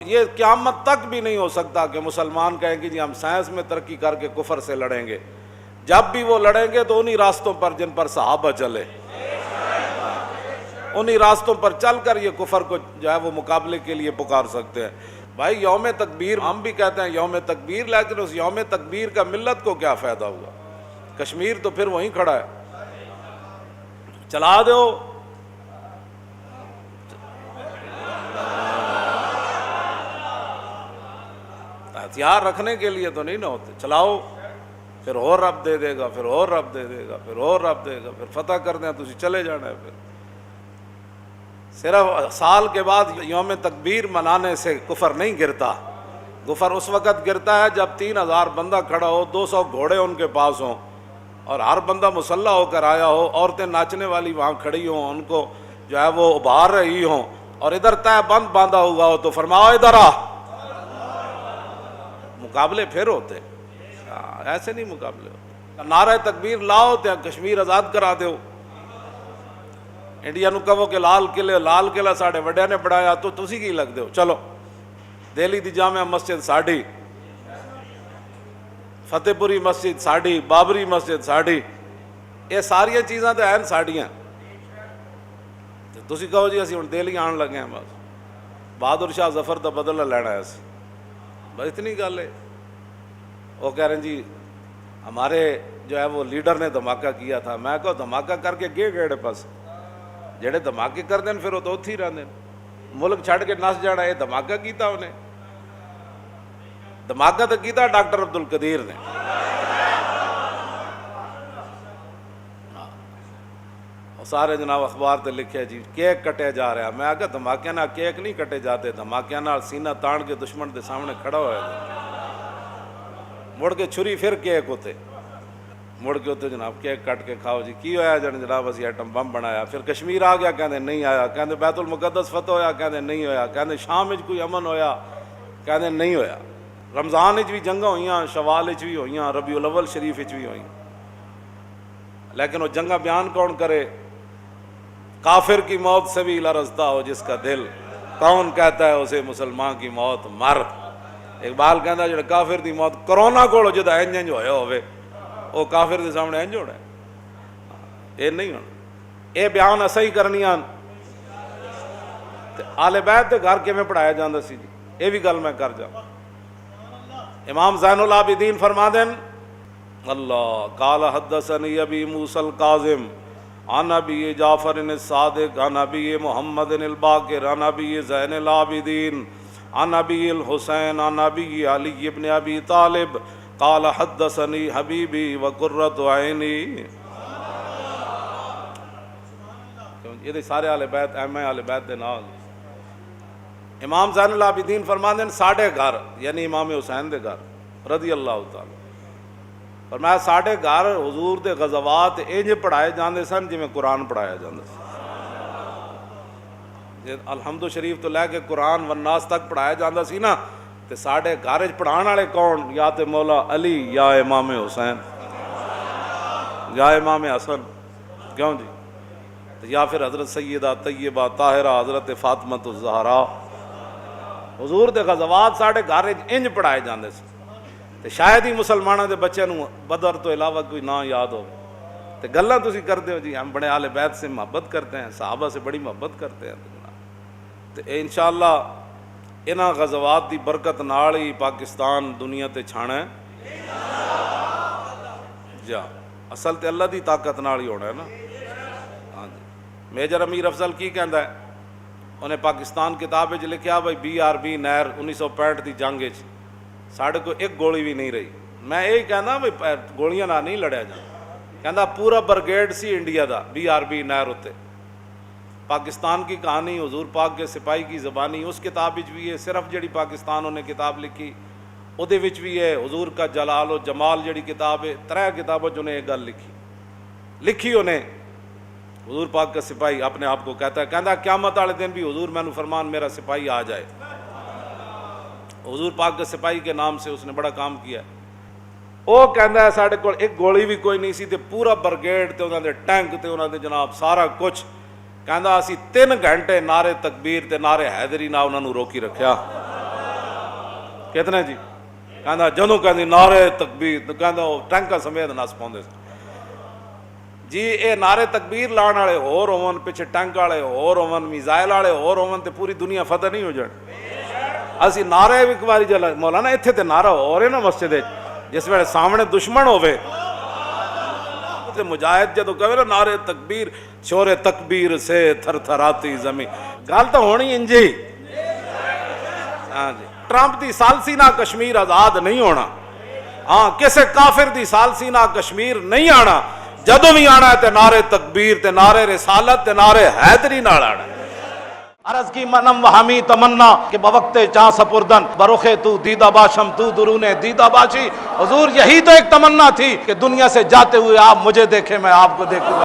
یہ قیامت تک بھی نہیں ہو سکتا کہ مسلمان کہیں کہ جی ہم سائنس میں ترقی کر کے کفر سے لڑیں گے. جب بھی وہ لڑیں گے تو انہی راستوں پر جن پر صحابہ چلے, انہی راستوں پر چل کر یہ کفر کو جو ہے وہ مقابلے کے لیے پکار سکتے ہیں. بھائی یوم تکبیر ہم بھی کہتے ہیں یوم تکبیر, لیکن اس یوم تکبیر کا ملت کو کیا فائدہ ہوا؟ کشمیر تو پھر وہیں کھڑا ہے, چلا دو. ہتھیار رکھنے کے لیے تو نہیں نہ ہوتے, چلاؤ, پھر اور رب دے دے گا, پھر اور رب دے دے گا, پھر اور رب دے گا, پھر فتح کر دیں تو چلے جانا ہے. پھر صرف سال کے بعد یوم تکبیر منانے سے کفر نہیں گرتا. کفر اس وقت گرتا ہے جب 3000 بندہ کھڑا ہو, 200 گھوڑے ان کے پاس ہوں, اور ہر بندہ مسلح ہو کر آیا ہو, عورتیں ناچنے والی وہاں کھڑی ہوں, ان کو جو ہے وہ ابھار رہی ہوں, اور ادھر تہ بند باندھا ہوا ہو, تو فرماؤ ادھر آ. مقابلے پھر ہوتے, ایسے نہیں مقابلے ہوتے. نعرہ تکبیر لاؤ تے کشمیر آزاد کرا دیو. انڈیا نو کہو کہ لال قلعہ ساڑے وڈیا نے بڑھایا تو تسی کی لگ دیو. چلو دہلی دی جامع مسجد ساڑی, فتح پوری مسجد ساڑی, بابری مسجد ساڑی, یہ ساری چیزاں تو ہیں ساڑیاں. تسی کہو جی اسی ہن دہلی آن لگے ہیں, بس بہادر شاہ ظفر دا بدلہ لینا ہے اسی, بس اتنی گل ہے. وہ کہہ رہے ہیں جی ہمارے جو ہے وہ لیڈر نے دھماکہ کیا تھا. میں کہو دھماکہ کر کے گئے گیڑے پاس, جڑے دھماکے کر دیں پھر وہ تو اتھی رہتے ہیں. ملک چھڑ کے نس جانا, یہ دھماکہ کیتا انہیں. دھماکہ تو کیتا ڈاکٹر عبد القدیر نے. سارے جناب اخبار تے لکھے جی کیک کٹے جا رہا. میں آگے دھماکے نہ کیک نہیں کٹے جاتے, دھماکے نہ سینہ تان کے دشمن کے سامنے کھڑا ہوا ہے, مڑ کے چھری پھر کیک ہوتے, مڑ کے ہوتے جناب کیک کٹ کے کھاؤ. جی کی ہویا جناب اسی ایٹم بم بنایا. پھر کشمیر آ گیا, کہندے نہیں آیا. کہندے بیت المقدس فتح ہویا, کہندے نہیں ہویا. کہندے شام وچ کوئی امن ہویا, کہندے نہیں ہویا. رمضان وچ بھی جنگاں ہوئیاں, شوال وچ بھی ہوئیاں, ربیع الاول شریف وچ بھی ہوئیاں, لیکن وہ جنگاں بیان کون کرے؟ کافر کی موت سے بھی لرزتا ہو جس کا دل, کون کہتا ہے اسے مسلمان کی موت مر. اقبال کہندا جڑا کافر دی موت کرونا کول جدا انج ہویا ہوئے, وہ کافر دے سامنے انج ہونا ہے. یہ نہیں ہونا. یہ بیان اساں ہی کرنیاں. آل بیت دے گھر کیویں پڑھایا جاندا سی جی, یہ بھی گل میں کر جا. امام زین العابدین فرما دین اللہ قال حدثنی ابی موسی الکاظم عن ابی جعفر الصادق عن ابی محمد الباقر عن ابی زین العابدین عن ابی الحسین عن ابی علی ابن ابی طالب قال حدثنی حبیبی وقرۃ عینی. یہ سارے اہل بیت اہم اہل بیت دے نال. امام زین العابدین فرماندے ہیں ساڈے گھر یعنی امام حسین دے گھر رضی اللہ تعالی, فرمایا ساڈے گھر حضور دے غزوات انج پڑھائے جاندے سن جویں قرآن پڑھایا جاندا سی. الحمد شریف تو لے کے قرآن والناس تک پڑھایا جاندا سی نا, تے ساڈے گھر وچ پڑھان والے کون؟ یا تے مولا علی, یا امام حسین, یا امام حسن, کیوں جی, یا پھر حضرت سیدہ طیبہ طاہرہ حضرت فاطمہ الزہرا. حضور دے غزوات ساڈے گھر وچ انج پڑھائے جاندے سی. تے شاید ہی مسلمانوں دے بچے نوں بدر تو علاوہ کوئی نہ یاد ہو. تے گلاں تسی کردے ہو جی ہم بڑے اہل بیت سے محبت کرتے ہیں, صحابہ سے بڑی محبت کرتے ہیں. تے انشاءاللہ انہاں غزوات دی برکت نال ہی پاکستان دنیا تے چھانا ہے. جا اصل تے اللہ دی طاقت نال ہی ہونا ہے نا. ہاں جی. میجر امیر افضل کی کہندا ہے, انہیں پاکستان کتاب وچ لکھیا بھائی BRB نہر 1965 دی جنگ وچ ساڈے کو ایک گولی بھی نہیں رہی. میں یہی کہنا بھائی گولیاں نال نہیں لڑیا جانا. کہندا پورا برگیڈ سی انڈیا دا BRB نہر اتے. پاکستان کی کہانی حضور پاک کے سپاہی کی زبانی اس کتاب وچ بھی ہے. صرف جڑی پاکستان انہیں کتاب لکھی اودے وچ بھی ہے. حضور کا جلال و جمال جڑی کتاب ہے, 3 کتابوں چ انہیں ایک گل لکھی انہیں. حضور پاک کا سپاہی اپنے آپ کو کہتا ہے, کہندا قیامت والے دن بھی حضور مینوں فرمان میرا سپاہی آ جائے. حضور پاک کے سپاہی کے نام سے اس نے بڑا کام کیا ہے. وہ کہندا ہے ساڈے کول ایک گولی بھی کوئی نہیں سی, تے پورا برگیڈ تے انہاں دے ٹینک تے انہاں دے جناب سارا کچھ. کہندا اسی 3 گھنٹے نعرے تکبیر تے نعرے حیدری نال انہاں نوں روکی رکھیا. کتنے جی؟ کہندا جدوں کہندی نعرے تکبیر تو کہندا وہ ٹینکا سمیت نس پاؤندے جی. اے نعرے تکبیر لان والے ہور ہون، پیچھے ٹینک والے ہور ہون، میزائل والے ہور ہون تے پوری دنیا فتح نہیں ہو جانی. اسی نعرے ایک باری جل مولانا اتنے تے نعرہ ہو رہے نا مسجد جس ویلے سامنے دشمن ہوے تے مجاہد جدو کہے نا نعرے تکبیر، شور تکبیر سے تھر تھراتی زمین، گل تو ہونی انجی. ہاں جی، ٹرمپ دی سالسی نہ کشمیر آزاد نہیں ہونا. ہاں کسے کافر دی سالسی نہ کشمیر نہیں آنا. جدو بھی آنا ہے تے نعرے تکبیر تے نعرے رسالت تے نعرے حیدری نال آنا. عرض کی منم وہمی تمنا کہ بوقت چاں سپردن بروخے تو دیدہ باشم تو درون دیدہ باشی. حضور یہی تو ایک تمنا تھی کہ دنیا سے جاتے ہوئے آپ مجھے دیکھیں میں آپ کو دیکھوں.